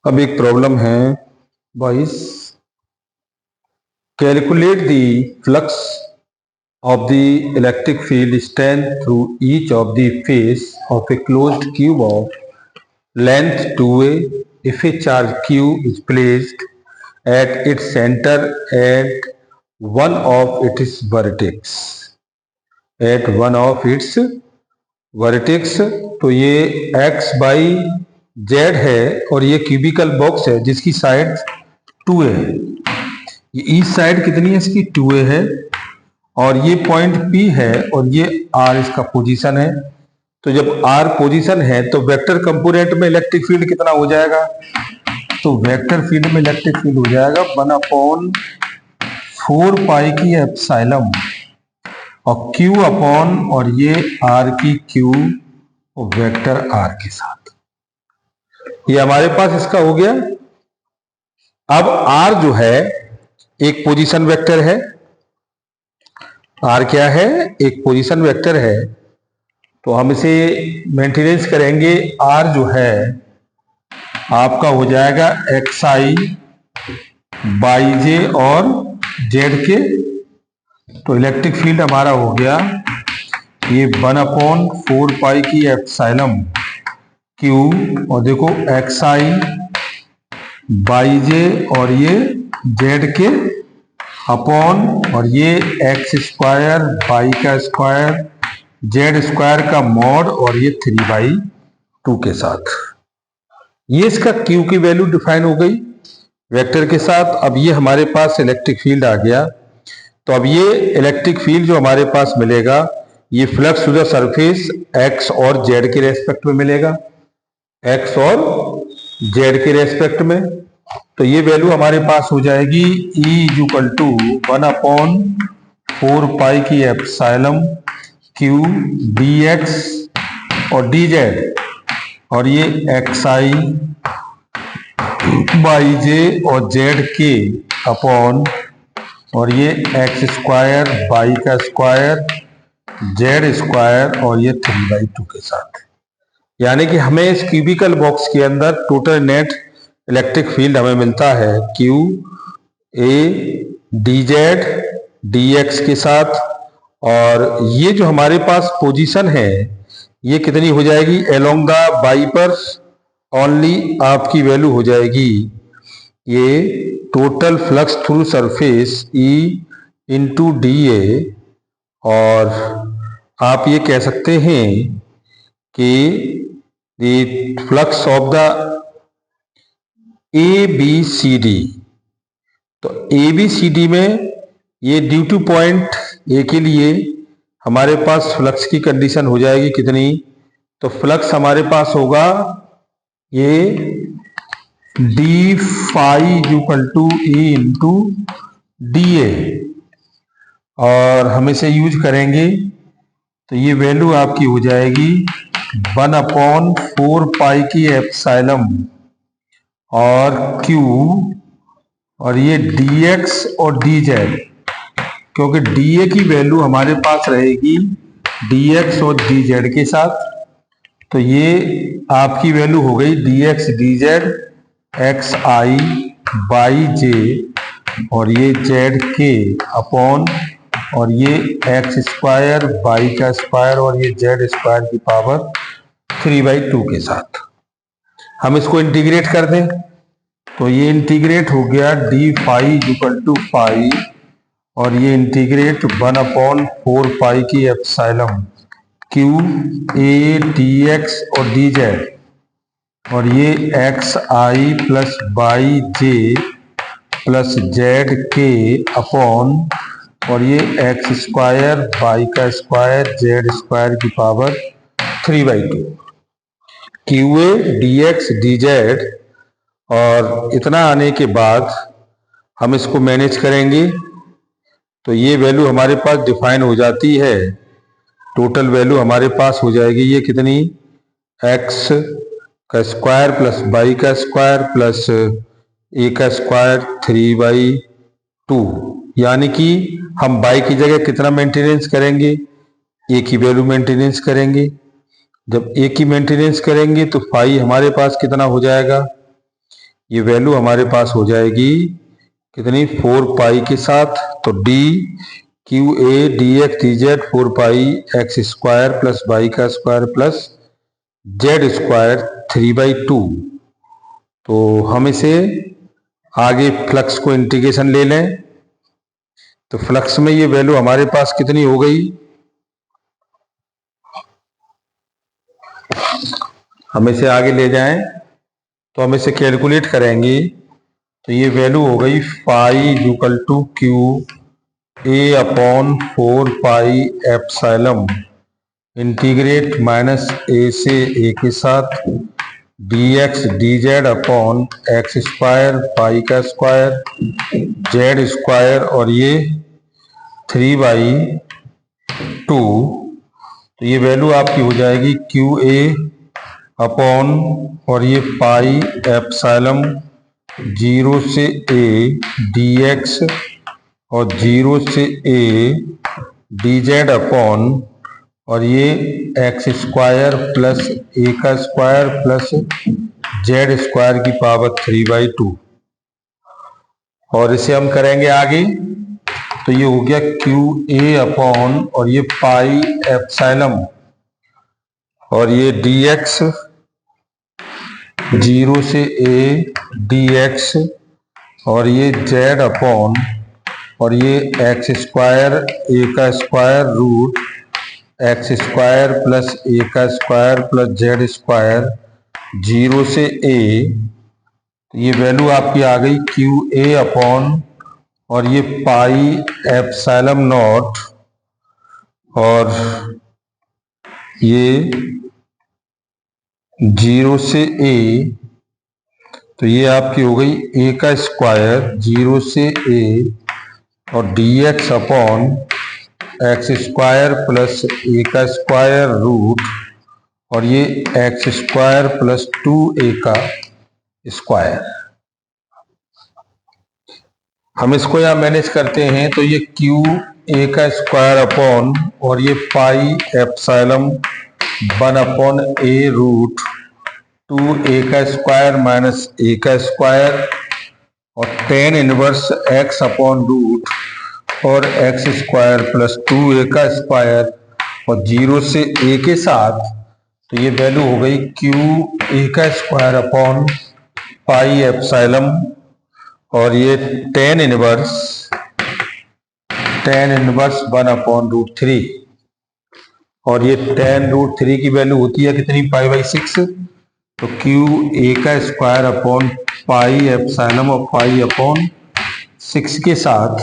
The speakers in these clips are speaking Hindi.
अब एक प्रॉब्लम है 22, calculate the flux of the electric field strength through each of the face of a closed cube of length 2a if a charge q is placed at its center at one of its vertex तो ये x by z है और ये क्यूबिकल बॉक्स है जिसकी साइड 2a है। ये ईच साइड कितनी है इसकी 2a है और ये पॉइंट P है और ये R इसका पोजीशन है। तो जब R पोजीशन है तो वेक्टर कंपोनेंट में इलेक्ट्रिक फील्ड कितना हो जाएगा, तो वेक्टर फील्ड में इलेक्ट्रिक फील्ड हो जाएगा 1/4 पाई की एप्सिलॉन और Q अपॉन और ये R की Q और वेक्टर R के साथ। ये हमारे पास इसका हो गया। अब R जो है एक पोजीशन वेक्टर है, R क्या है, एक पोजीशन वेक्टर है। तो हम इसे मेंटेनेंस करेंगे। R जो है आपका हो जाएगा xi बाई जे और z के। तो इलेक्ट्रिक फील्ड हमारा हो गया ये 1/4 पाई की एप्सिलॉन q और देखो xi बाई जे और ये z के अपॉन और ये एक्स स्क्वायर बाई का स्क्वायर जेड स्क्वायर का मॉड और ये 3/2 के साथ। ये इसका क्यू की वैल्यू डिफाइन हो गई वेक्टर के साथ। अब ये हमारे पास इलेक्ट्रिक फील्ड आ गया। तो अब ये इलेक्ट्रिक फील्ड जो हमारे पास मिलेगा ये flux to the surface X और जेड के रेस्पेक्ट में मिलेगा, एक्स और जेड के रेस्पेक्ट में। तो ये वैल्यू हमारे पास हो जाएगी E = 1/4 पाई की एप्सिलॉन Q dx और dz और ये xi बाई जे और z के अपॉन और ये एक्स स्क्वायर बाई का स्क्वायर जेड स्क्वायर और ये 3/2 के साथ। यानी कि हमें इस क्यूबिकल बॉक्स के अंदर टोटल नेट इलेक्ट्रिक फील्ड हमें मिलता है Q A dz dx के साथ। और ये जो हमारे पास पोजीशन है ये कितनी हो जाएगी अलोंग द बाइपर्स ओनली, आपकी वैल्यू हो जाएगी ये total flux through surface E into DA। और आप ये कह सकते हैं कि the flux of the ABCD। तो ABCD में ये ड्यू टू पॉइंट A के लिए हमारे पास फ्लक्स की कंडीशन हो जाएगी कितनी, तो फ्लक्स हमारे पास होगा ये d phi = E into DA। और हम इसे यूज करेंगे तो ये वैल्यू आपकी हो जाएगी 1/4 पाई की एप्सिलॉन और Q और ये dx और dz, क्योंकि dA की वैल्यू हमारे पास रहेगी dx और dz के साथ। तो ये आपकी वैल्यू हो गई dx dz xi बाई जे और ये z के अपॉन और ये एक्स स्क्वायर बाई का स्क्वायर और ये z स्क्वायर की पावर 3/2 के साथ। हम इसको इंटीग्रेट कर दें तो ये इंटीग्रेट हो गया d phi = phi और ये इंटीग्रेट 1/4 पाई की एप्सिलॉन Q A dx और dz और ये xi plus by J plus Z के अपॉन और ये एक्स स्क्वायर बाई का स्क्वायर जेड स्क्वायर की पावर 3/2 QA dx dz। और इतना आने के बाद हम इसको मैनेज करेंगे तो ये वैल्यू हमारे पास डिफाइन हो जाती है। टोटल वैल्यू हमारे पास हो जाएगी ये कितनी, x का स्क्वायर प्लस बाई का स्क्वायर प्लस a का स्क्वायर 3/2। यानी कि हम बाई की जगह कितना मेंटेनेंस करेंगे, a की वैल्यू मेंटेनेंस करेंगे। जब a की मेंटेनेंस करेंगे तो फाई हमारे पास कितना हो जाएगा, ये वैल्यू हमारे पास हो जाएगी कितनी, 4 पाई के साथ। तो D Q A D X D Z 4 pi X square plus Y का स्क्वायर प्लस जेड स्क्वायर 3/2। तो हम इसे आगे फ्लक्स को इंटीग्रेशन ले लें, तो फ्लक्स में ये वैल्यू हमारे पास कितनी हो गई, हम इसे आगे ले जाएं तो हम इसे कैलकुलेट करेंगे। तो ये वैल्यू हो गई phi equal to Q A upon 4 pi epsilon integrate minus A से ए के साथ D X D Z upon X square pi का स्क्वायर जेड स्क्वायर और ये 3/2। तो ये वैल्यू आपकी हो जाएगी क्यू ए अपॉन और ये पाई एप्सिलॉन 0 से ए डी एक्स और 0 से ए डी जेड अपॉन और ये एक्स स्क्वायर प्लस ए का स्क्वायर प्लस जेड स्क्वायर की पावर 3/2। और इसे हम करेंगे आगे, तो ये हो गया क्यू ए अपॉन और ये पाई एप्सिलॉन और ये डी एक्स 0 से ए डी एक्स और ये जेड अपॉन और ये एक्स स्क्वायर ए का square root X square plus A का स्क्वायर प्लस जेड स्क्वायर 0 से ए। ये वैल्यू आपकी आ गई क्यू ए अपॉन और ये पाई एप्सिलॉन नॉट और ये 0 से ए। तो ये आपकी हो गई ए का स्क्वायर 0 से ए और D X upon X square plus A का स्क्वायर रूट और ये एक्स स्क्वायर प्लस 2a का स्क्वायर। हम इसको यहाँ मैनेज करते हैं, तो ये क्यू ए का स्क्वायर अपॉन और ये pi epsilon 1 upon A root 2a का स्क्वायर माइनस ए का स्क्वायर और tan inverse x upon root और एक्स स्क्वायर प्लस 2a का स्क्वायर और 0 से a के साथ। तो ये वैल्यू हो गई क्यू ए का स्क्वायर अपॉन पाई एप्सिलॉन और ये tan इनवर्स 1 अपॉन रूट 3 और ये tan रूट 3 की वैल्यू होती है कितनी, π/6। तो क्यू ए का स्क्वायर अपॉन पाई एप्सिलॉन और पाई अपॉन 6 के साथ।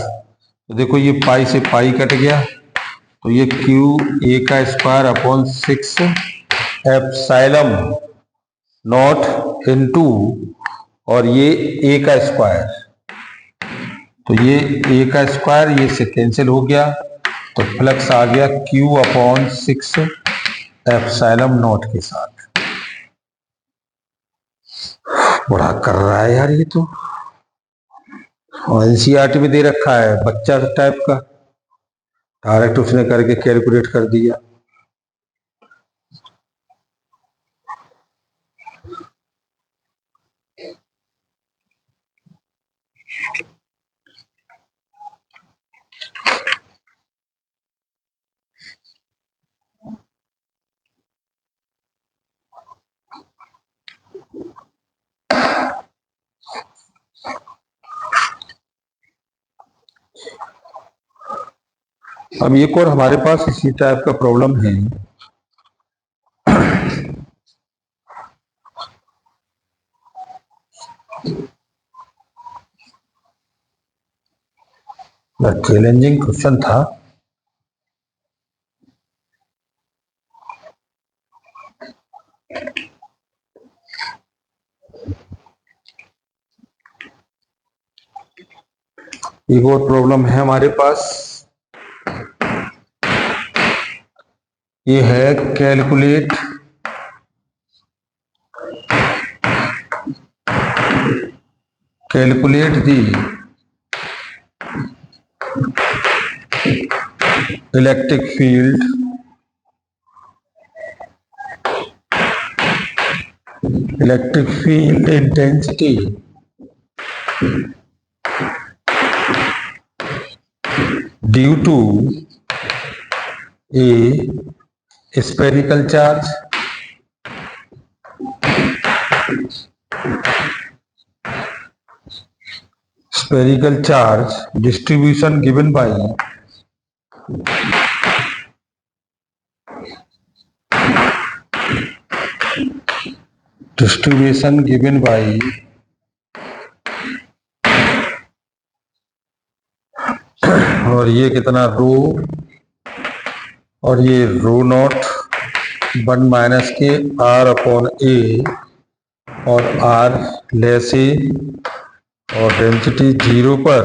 तो देखो ये पाई से पाई कट गया, तो ये क्यू ए का square upon 6 epsilon not into और ये ए का स्क्वायर। तो ये ए का स्क्वायर ये से कैंसिल हो गया, तो फ्लक्स आ गया क्यू अपॉन 6 एप्सिलॉन नॉट के साथ। बड़ा कर रहा है यार ये तो, और एनसीईआरटी में दे रखा है बच्चा टाइप का, डायरेक्ट उसने करके कैलकुलेट कर दिया। अब एक और हमारे पास इसी टाइप का प्रॉब्लम है। चैलेंजिंग क्वेश्चन था। एक और प्रॉब्लम है हमारे पास, ये है calculate the electric field intensity due to a spherical charge distribution given by और ये कितना रो और ये रो नॉट 1 माइनस के आर अपॉन ए और आर लेस ए और डेंसिटी 0 पर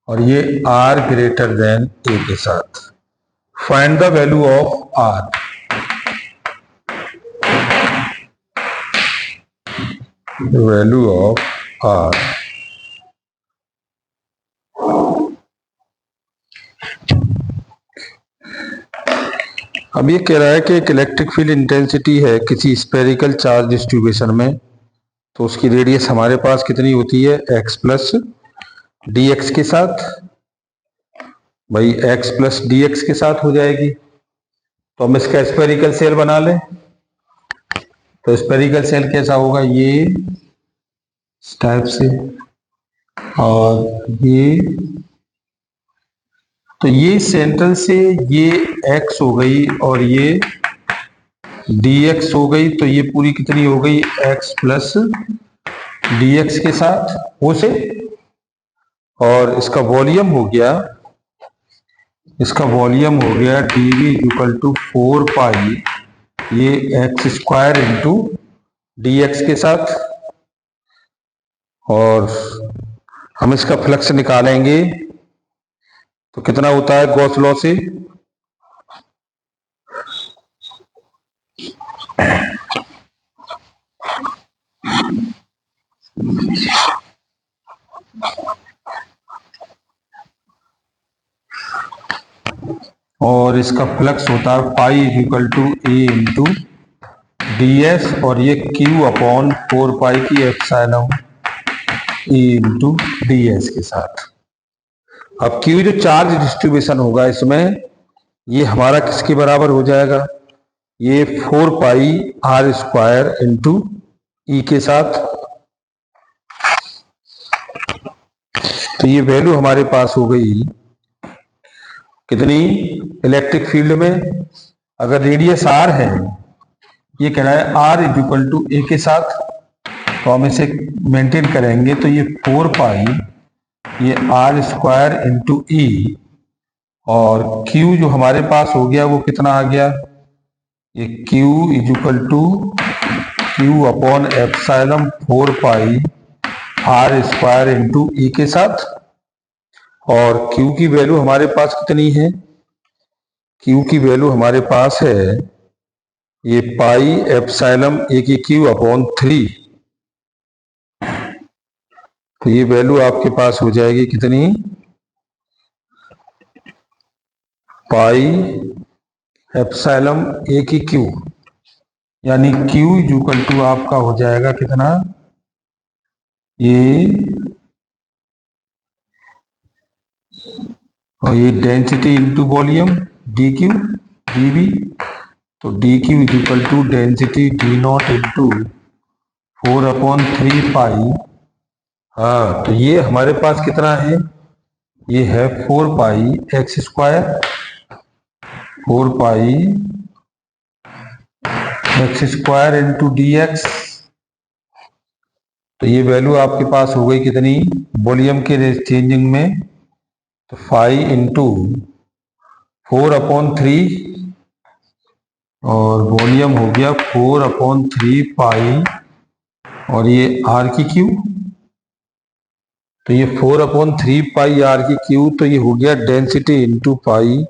और ये आर ग्रेटर देन ए के साथ। Find the value of R. Value of R अब ये कह रहा है कि एक इलेक्ट्रिक फील्ड इंटेंसिटी है किसी स्फेरिकल चार्ज डिस्ट्रीब्यूशन में, तो उसकी रेडियस हमारे पास कितनी होती है x प्लस डी एक्स के साथ। भाई x प्लस डी एक्स के साथ हो जाएगी, तो हम इसका स्फेरिकल सेल बना लें। तो स्फेरिकल सेल कैसा होगा, ये इस टाइप से, और ये तो ये सेंट्रल से ये x हो गई और ये dx हो गई, तो ये पूरी कितनी हो गई x प्लस dx के साथ वो से, और इसका वॉल्यूम हो गया dv इक्वल टू 4 पाई ये x स्क्वायर इंटू dx के साथ। और हम इसका फ्लक्स निकालेंगे तो कितना होता है गॉस लॉ से, और इसका फ्लक्स होता है pi equal to A into D S और ये क्यू अपॉन 4 पाई की epsilon A into D S के साथ। अब क्यू जो चार्ज डिस्ट्रीब्यूशन होगा इसमें, ये हमारा किसके बराबर हो जाएगा, ये 4 pi R square into E के साथ। तो ये वैल्यू हमारे पास हो गई कितनी इलेक्ट्रिक फील्ड में। अगर रेडियस आर है, ये कह रहा है आर इज इक्वल टू ए के साथ, तो हम इसे मेंटेन करेंगे, तो ये 4 पाई ये आर स्क्वायर इंटू ई और Q जो हमारे पास हो गया वो कितना आ गया, ये Q is equal to Q upon epsilon 4 pi R square into E के साथ। और Q की वैल्यू हमारे पास कितनी है, Q की वैल्यू हमारे पास है ये पाई एप्सिलॉन ए की Q अपॉन 3। तो ये वैल्यू आपके पास हो जाएगी कितनी, पाई एप्सिलॉन ए की क्यू, यानी क्यू इक्वल टू आपका हो जाएगा कितना, ये और ये density into volume D Q D V, तो D Q equal to density D naught into 4/3 pi. हाँ, तो ये हमारे पास कितना है, ये है 4 pi X square, 4 pi X square into D X. तो ये वैल्यू आपके पास हो गई कितनी वॉल्यूम के चेंजिंग में, तो 5 इंटू 4/3 और वॉल्यूम हो गया 4/3 पाई और ये आर की क्यू, तो ये 4/3 पाई आर की क्यू, तो ये हो गया डेंसिटी इंटू पाई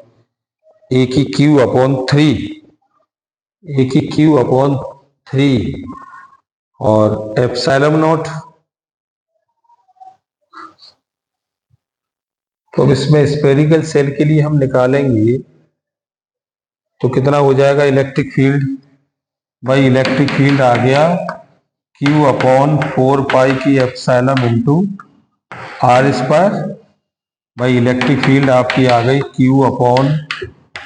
ए की क्यू अपॉन 3, ए की क्यू अपॉन 3 और एप्सिलॉन नॉट। तो अब इसमें स्फेरिकल सेल के लिए हम निकालेंगे तो कितना हो जाएगा इलेक्ट्रिक फील्ड, भाई इलेक्ट्रिक फील्ड आ गया Q अपॉन 4 पाई की एप्सिलॉन इंटू आर स्क्वायर। भाई इलेक्ट्रिक फील्ड आपकी आ गई Q अपॉन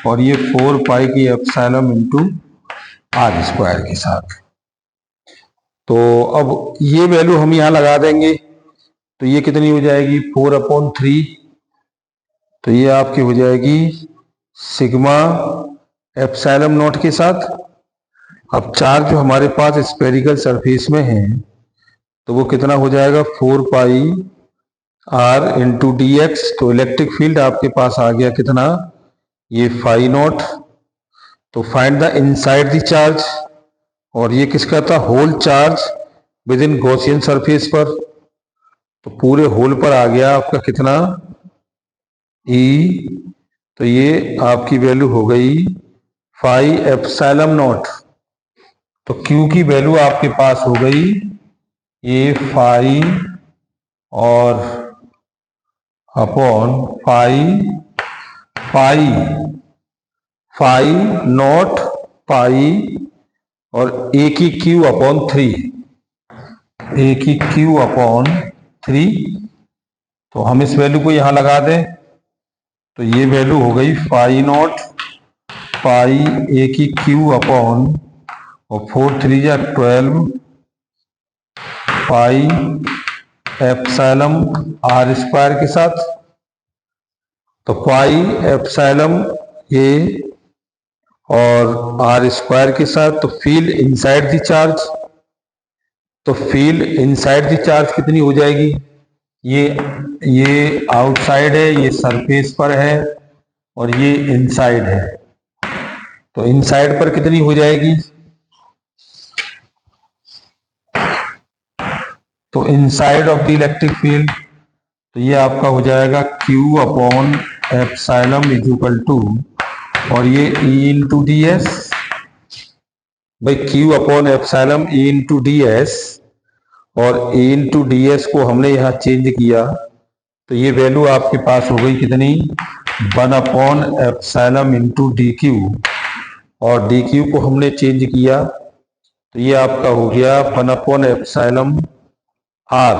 और ये 4 पाई की एप्सिलॉन इंटू आर स्क्वायर के साथ। तो अब ये वैल्यू हम यहाँ लगा देंगे तो ये कितनी हो जाएगी 4/3। तो ये आपकी हो जाएगी सिग्मा एप्सिलॉन नॉट के साथ। अब चार्ज जो हमारे पास स्फेरिकल सरफेस में है तो वो कितना हो जाएगा 4 pi R into D X. तो इलेक्ट्रिक फील्ड आपके पास आ गया कितना, ये फाई नॉट। तो find the inside the charge, और ये किसका था, whole charge within Gaussian surface पर। तो पूरे होल पर आ गया आपका कितना, ई। तो ये आपकी वैल्यू हो गई फाई एप्सिलॉन नॉट। तो क्यू की वैल्यू आपके पास हो गई ये फाई और अपॉन फाई नॉट पाई और ए की क्यू अपॉन 3। तो हम इस वैल्यू को यहां लगा दें तो ये वैल्यू हो गई फाई नॉट पाई ए की क्यू अपॉन और 4 3 जा 12 पाई एप्सिलॉन आर स्क्वायर के साथ। तो पाई एप्सिलॉन ए और आर स्क्वायर के साथ। तो फील्ड इनसाइड द चार्ज, तो फील्ड इनसाइड द चार्ज कितनी हो जाएगी, ये आउटसाइड है, ये सरफेस पर है और ये इनसाइड है। तो इनसाइड पर कितनी हो जाएगी, तो inside of the electric field, तो ये आपका हो जाएगा Q upon epsilon is equal to और ये E इंटू डी एस। भाई Q upon epsilon E into D S, और E इंटू डी एस को हमने यहाँ चेंज किया तो ये वैल्यू आपके पास हो गई कितनी, 1 upon epsilon into D Q, और डी क्यू को हमने चेंज किया तो ये आपका हो गया 1 अपॉन एप्सिलॉन आर।